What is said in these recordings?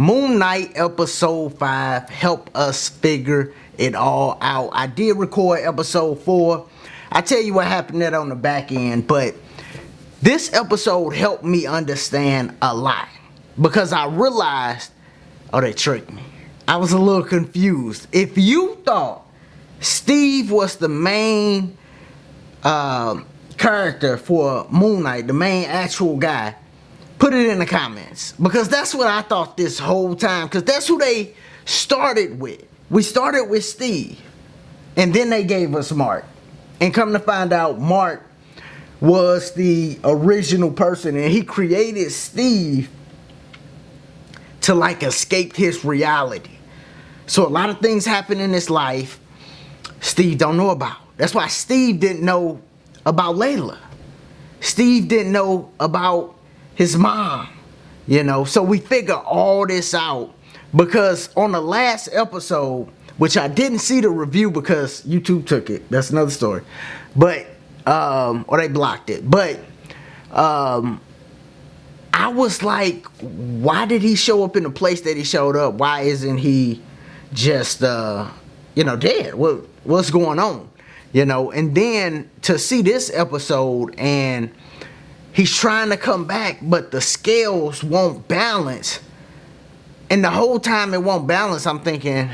Moon Knight episode 5 helped us figure it all out. I did record episode 4. I tell you what happened there on the back end, but this episode helped me understand a lot because I realized, oh, they tricked me. I was a little confused. If you thought Steve was the main character for Moon Knight, the main actual guy, put it in the comments, because that's what I thought this whole time, because that's who they started with. We started with Steve, and then they gave us Mark, and come to find out Mark was the original person, and he created Steve to like escape his reality. So a lot of things happen in his life Steve don't know about. That's why Steve didn't know about Layla. Steve didn't know about his mom, so we figure all this out because on the last episode, which I didn't see the review because YouTube took it, that's another story, but or they blocked it, but I was like, why did he show up in the place that he showed up? Why isn't he just dead? What's going on? And then to see this episode and he's trying to come back, but the scales won't balance. And the whole time it won't balance, I'm thinking,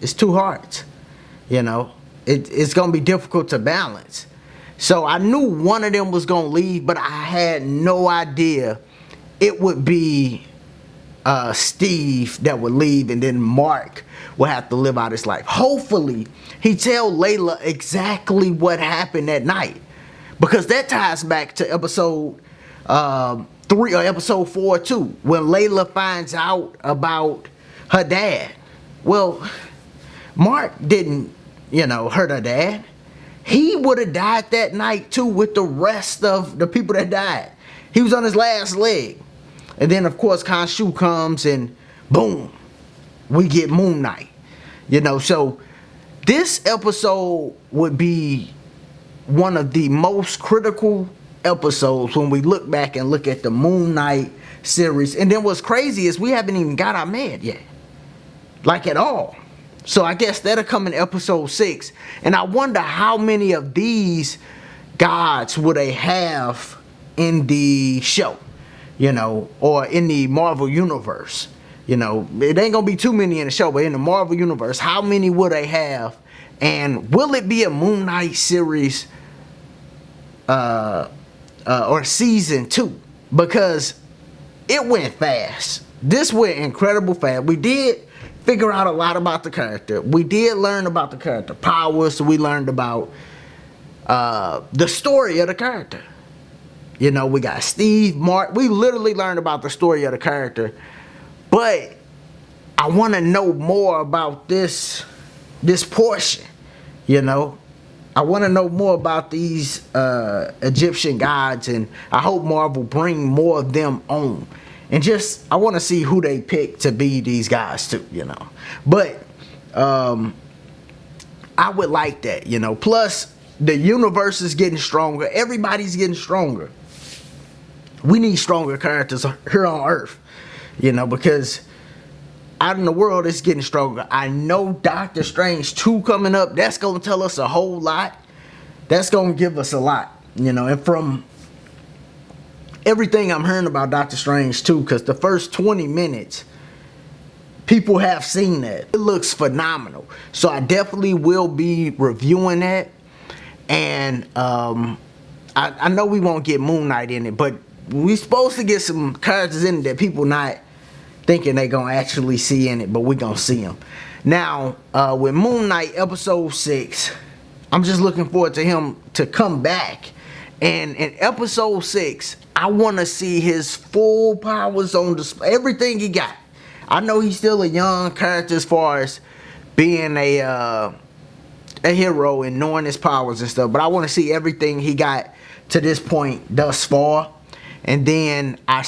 it's two hearts. It's going to be difficult to balance. So I knew one of them was going to leave, but I had no idea it would be Steve that would leave, and then Mark would have to live out his life. Hopefully, he tell Layla exactly what happened that night, because that ties back to episode 3 or episode 4 too, when Layla finds out about her dad. Well, Mark didn't, hurt her dad. He would have died that night too with the rest of the people that died. He was on his last leg. And then, of course, Khonshu comes and boom, we get Moon Knight. So this episode would be one of the most critical episodes when we look back and look at the Moon Knight series. And then what's crazy is we haven't even got our man yet, like at all. So I guess that'll come in episode 6. And I wonder how many of these gods would they have in the show, or in the Marvel universe. It ain't gonna be too many in the show, but in the Marvel universe, how many would they have? And will it be a Moon Knight series or season 2? Because it went fast. This went incredible fast. We did figure out a lot about the character. We did learn about the character powers. So we learned about the story of the character. We got Steve, Mark. We literally learned about the story of the character. But I want to know more about this portion. I want to know more about these Egyptian gods, and I hope Marvel bring more of them on. And just, I want to see who they pick to be these guys too, But I would like that, Plus, the universe is getting stronger. Everybody's getting stronger. We need stronger characters here on Earth, because out in the world it's getting stronger. I know Doctor Strange 2 coming up. That's going to tell us a whole lot. That's going to give us a lot, and from everything I'm hearing about Doctor Strange 2, because the first 20 minutes, people have seen that. It looks phenomenal. So I definitely will be reviewing that. And I know we won't get Moon Knight in it, but we supposed to get some characters in it that people not thinking they gonna actually see in it, but we gonna see them. Now, with Moon Knight episode 6, I'm just looking forward to him to come back. And in episode 6, I want to see his full powers on display, everything he got. I know he's still a young character as far as being a hero and knowing his powers and stuff, but I want to see everything he got to this point thus far. And then I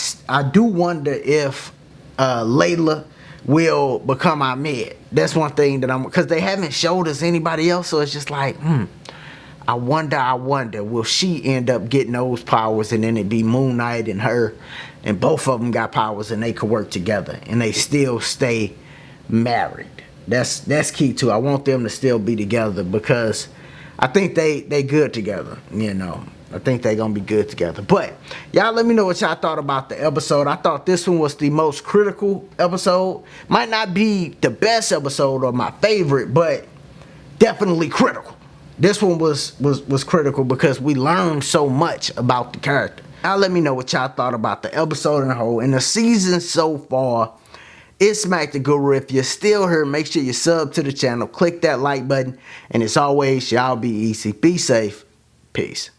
do wonder if Layla will become our med. That's one thing that because they haven't showed us anybody else, so it's just like, I wonder, will she end up getting those powers, and then it be Moon Knight and her, and both of them got powers and they could work together and they still stay married. That's key too. I want them to still be together because I think they good together, you know. I think they gonna be good together. But y'all let me know what y'all thought about the episode. I thought this one was the most critical episode. Might not be the best episode or my favorite, but definitely critical. This one was critical because we learned so much about the character. Now let me know what y'all thought about the episode in the whole and the season so far. It's Mac the Guru. If you're still here, make sure you sub to the channel, click that like button, and as always, y'all be easy, be safe, peace.